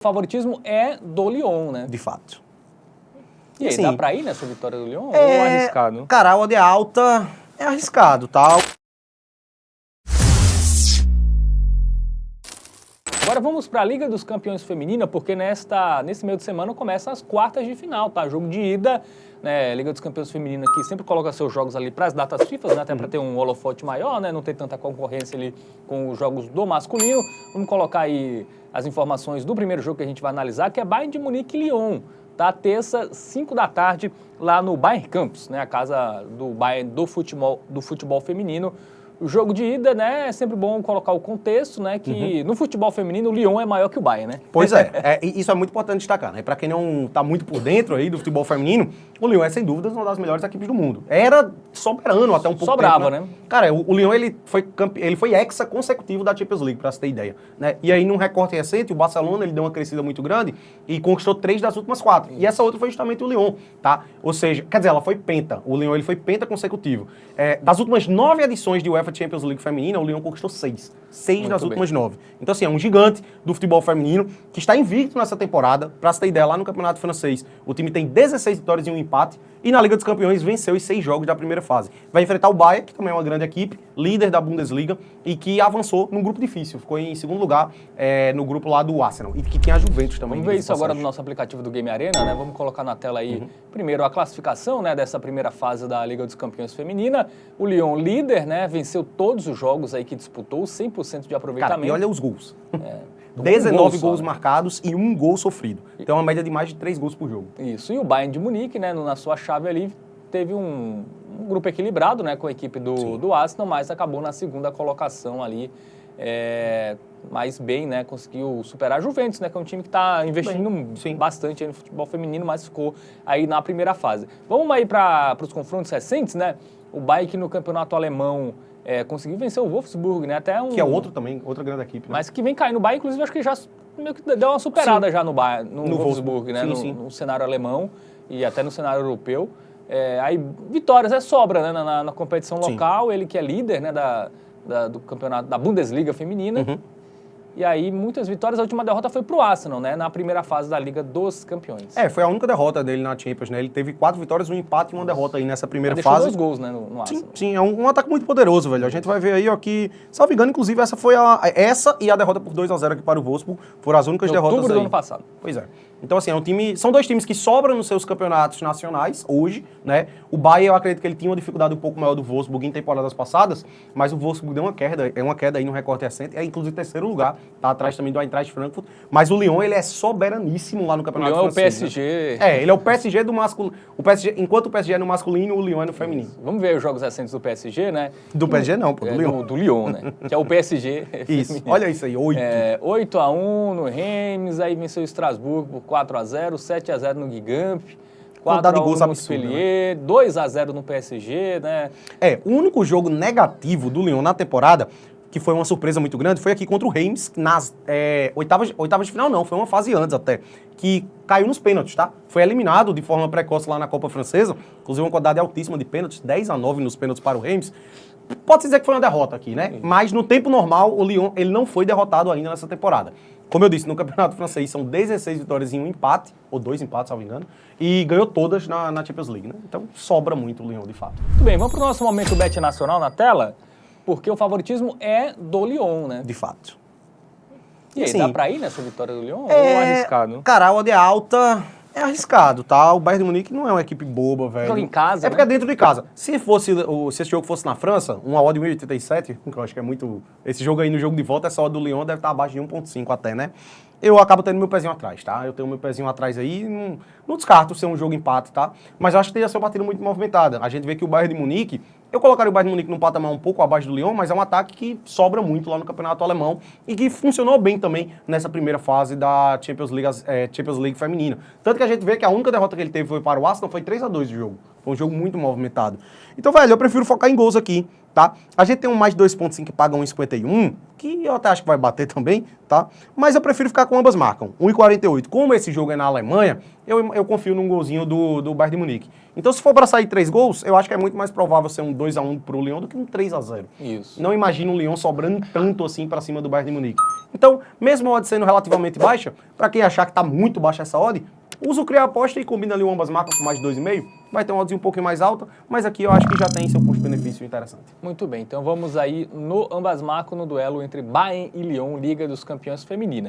O favoritismo é do Lyon, né? De fato. E aí, assim, dá pra ir nessa vitória do Lyon? Ou é arriscado? Cara, a odd é alta, é arriscado, tá? Agora vamos para a Liga dos Campeões Feminina, porque nesse meio de semana começam as quartas de final, tá? Jogo de ida, né? Liga dos Campeões Feminina que sempre coloca seus jogos ali para as datas FIFA, né? Até para ter um holofote maior, né? Não ter tanta concorrência ali com os jogos do masculino. Vamos colocar aí as informações do primeiro jogo que a gente vai analisar, que é Bayern de Munique e Lyon, tá? Terça, 5 da tarde, lá no Bayern Campus, né? A casa do Bayern do futebol feminino. O jogo de ida, né, é sempre bom colocar o contexto, né, que no futebol feminino o Lyon é maior que o Bayern, né? Pois isso é muito importante destacar, né? Pra quem não tá muito por dentro aí do futebol feminino, o Lyon é sem dúvidas uma das melhores equipes do mundo. Era soberano até um pouco Sobrava, tempo, né? Cara, o Lyon ele foi hexa consecutivo da Champions League, pra você ter ideia, né? E aí num recorte recente, o Barcelona ele deu uma crescida muito grande e conquistou 3 das últimas 4. E essa outra foi justamente o Lyon, tá? Ou seja, quer dizer, ela foi penta. O Lyon ele foi penta consecutivo. Das últimas 9 edições de UEFA Champions League feminina, o Lyon conquistou 6. 6 das últimas 9. Então, assim, é um gigante do futebol feminino que está invicto nessa temporada. Pra você ter ideia, lá no Campeonato Francês, o time tem 16 vitórias e um empate. E na Liga dos Campeões venceu os 6 jogos da primeira fase. Vai enfrentar o Bayern, que também é uma grande equipe, líder da Bundesliga, e que avançou num grupo difícil. Ficou em segundo lugar no grupo lá do Arsenal. E que tinha a Juventus também. Vamos ver isso agora no nosso aplicativo do Game Arena, né? Vamos colocar na tela aí, primeiro, a classificação, né, dessa primeira fase da Liga dos Campeões feminina. O Lyon, líder, né, venceu todos os jogos aí que disputou, 100% de aproveitamento. Cara, e olha os gols. 19 gols né? marcados e 1 gol sofrido. Então é uma média de mais de 3 gols por jogo. Isso, e o Bayern de Munique, né, na sua chave ali, teve um grupo equilibrado, né, com a equipe do Arsenal, mas acabou na segunda colocação ali, mas bem, né, conseguiu superar a Juventus, né, que é um time que está investindo bastante aí no futebol feminino, mas ficou aí na primeira fase. Vamos aí para os confrontos recentes, né, o Bayern no campeonato alemão conseguiu vencer o Wolfsburg, né, que é outro também, outra grande equipe. Né? Mas que vem caindo no Bayern, inclusive acho que já meio que deu uma superada já no Bayern, no Wolfsburg, né, no cenário alemão e até no cenário europeu. Aí vitórias sobra, né, na competição local, ele que é líder, né, do campeonato da Bundesliga feminina. E aí muitas vitórias, a última derrota foi pro Arsenal, né, na primeira fase da Liga dos Campeões. Foi a única derrota dele na Champions, né? Ele teve 4 vitórias, um empate e uma derrota aí nessa primeira deixou fase. 2 gols, né, no Arsenal. Sim, é um ataque muito poderoso, velho. A gente vai ver aí, ó, que, salvo engano, inclusive, essa e a derrota por 2-0 aqui para o Wolfsburg foram as únicas derrotas aí. Outubro do ano passado. Pois é. Então, assim, são 2 times que sobram nos seus campeonatos nacionais hoje, né? O Bayern, eu acredito que ele tinha uma dificuldade um pouco maior do Wolfsburg em temporadas passadas, mas o Wolfsburg deu uma queda aí no recorte recente, inclusive terceiro lugar, tá atrás também do Eintracht Frankfurt, mas o Lyon, ele é soberaníssimo lá no campeonato francês. O Lyon é o PSG. Né? Ele é o PSG do masculino. Enquanto o PSG é no masculino, o Lyon é no feminino. Vamos ver os jogos recentes do PSG, né? Do PSG não, pô, do Lyon. Do Lyon, né? Que é o PSG. Isso, olha isso aí, 8. 8-1 no Reims, aí venceu o Strasbourg por 4-0, 7-0 no Guingamp, 4-1 no Montpellier, né? 2-0 no PSG, né? O único jogo negativo do Lyon na temporada, que foi uma surpresa muito grande, foi aqui contra o Reims, nas oitavas de final não, foi uma fase antes até, que caiu nos pênaltis, tá? Foi eliminado de forma precoce lá na Copa Francesa, inclusive uma quantidade altíssima de pênaltis, 10-9 nos pênaltis para o Reims. Pode-se dizer que foi uma derrota aqui, né? Mas no tempo normal, o Lyon ele não foi derrotado ainda nessa temporada. Como eu disse, no Campeonato Francês são 16 vitórias em um empate, ou 2 empates, se não me engano, e ganhou todas na Champions League, né? Então sobra muito o Lyon, de fato. Muito bem, vamos para o nosso momento Bet Nacional na tela, porque o favoritismo é do Lyon, né? De fato. E aí, assim, dá pra ir nessa vitória do Lyon ou é arriscado? Cara, a odd é alta, é arriscado, tá? O Bayern de Munique não é uma equipe boba, velho. Joga em casa, porque é dentro de casa. Se esse jogo fosse na França, uma odd 1,87, que eu acho que é muito... Esse jogo aí no jogo de volta, essa odd do Lyon deve estar abaixo de 1,5 até, né? Eu acabo tendo meu pezinho atrás, tá? Eu tenho meu pezinho atrás aí, não descarto ser um jogo empate, tá? Mas eu acho que teria ser uma partida muito movimentada. A gente vê que o Bayern de Munique, eu colocaria o Bayern de Munique num patamar um pouco abaixo do Lyon, mas é um ataque que sobra muito lá no campeonato alemão e que funcionou bem também nessa primeira fase da Champions League feminina. Tanto que a gente vê que a única derrota que ele teve foi para o Arsenal, foi 3-2 de jogo. Foi um jogo muito movimentado. Então, velho, eu prefiro focar em gols aqui, tá? A gente tem um mais 2,5 que paga 1,51, que eu até acho que vai bater também, tá? Mas eu prefiro ficar com ambas marcam, 1,48. Como esse jogo é na Alemanha, eu confio num golzinho do Bayern de Munique. Então, se for para sair 3 gols, eu acho que é muito mais provável ser um 2-1 pro Lyon do que um 3-0. Isso. Não imagino o Lyon sobrando tanto assim para cima do Bayern de Munique. Então, mesmo a odd sendo relativamente baixa, para quem achar que tá muito baixa essa odd, usa o criar aposta e combina ali ambas marcas com mais de 2,5. Vai ter uma oddzinha um pouquinho mais alta, mas aqui eu acho que já tem seu custo-benefício interessante. Muito bem, então vamos aí no ambas marcas no duelo entre Bayern e Lyon, Liga dos Campeões Feminina.